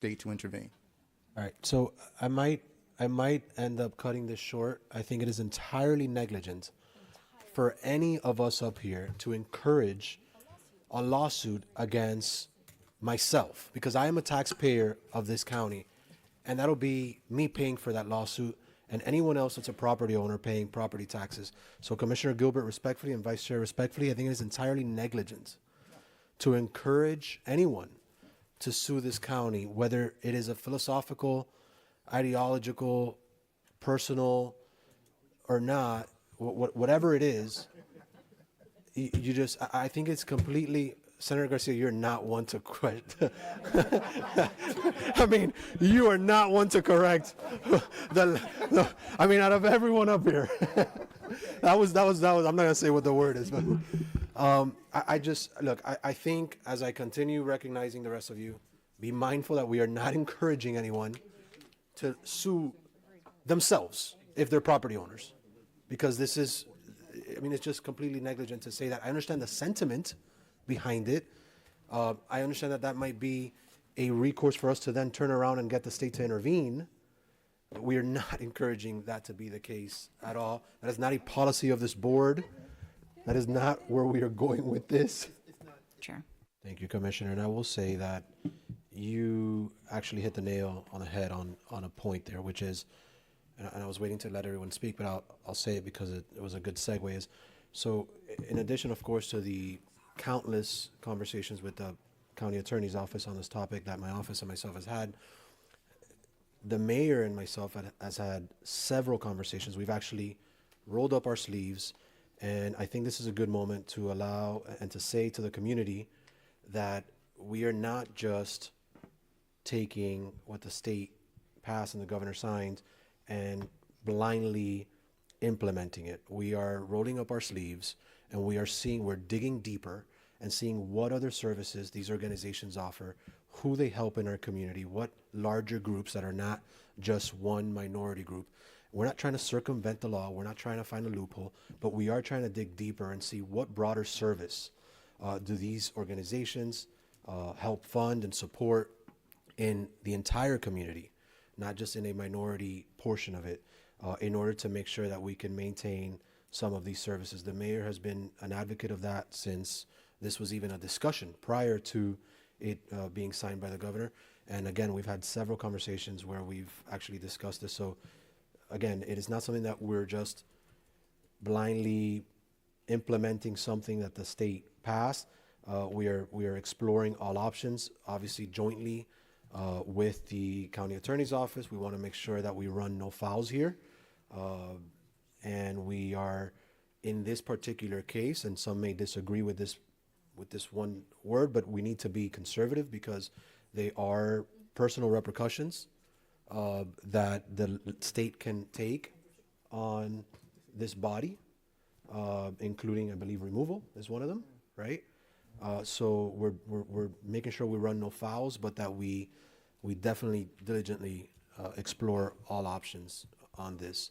state to intervene. All right, so I might end up cutting this short. I think it is entirely negligent for any of us up here to encourage a lawsuit against myself, because I am a taxpayer of this county, and that'll be me paying for that lawsuit and anyone else that's a property owner paying property taxes. So Commissioner Gilbert, respectfully, and Vice Chair, respectfully, I think it is entirely negligent to encourage anyone to sue this county, whether it is a philosophical, ideological, personal, or not, whatever it is. You just, I think it's completely, Senator Garcia, you're not one to question. I mean, you are not one to correct I mean, out of everyone up here, that was, I'm not gonna say what the word is, but I just, look, I think as I continue recognizing the rest of you, be mindful that we are not encouraging anyone to sue themselves if they're property owners, because this is, I mean, it's just completely negligent to say that. I understand the sentiment behind it. I understand that that might be a recourse for us to then turn around and get the state to intervene. But we are not encouraging that to be the case at all. That is not a policy of this board. That is not where we are going with this. Sure. Thank you, Commissioner. And I will say that you actually hit the nail on the head on a point there, which is, and I was waiting to let everyone speak, but I'll say it because it was a good segue. Is so, in addition, of course, to the countless conversations with the county attorney's office on this topic that my office and myself has had, the mayor and myself has had several conversations. We've actually rolled up our sleeves, and I think this is a good moment to allow and to say to the community that we are not just taking what the state passed and the governor signed and blindly implementing it. We are rolling up our sleeves, and we're digging deeper and seeing what other services these organizations offer, who they help in our community, what larger groups that are not just one minority group. We're not trying to circumvent the law. We're not trying to find a loophole, but we are trying to dig deeper and see what broader service do these organizations help fund and support in the entire community, not just in a minority portion of it, in order to make sure that we can maintain some of these services. The mayor has been an advocate of that since this was even a discussion prior to it being signed by the governor. And again, we've had several conversations where we've actually discussed this. So again, it is not something that we're just blindly implementing something that the state passed. We are exploring all options, obviously jointly with the county attorney's office. We want to make sure that we run no fouls here. And we are, in this particular case, and some may disagree with this one word, but we need to be conservative because they are personal repercussions that the state can take on this body, including, I believe, removal is one of them, right? So we're making sure we run no fouls, but that we definitely diligently explore all options on this.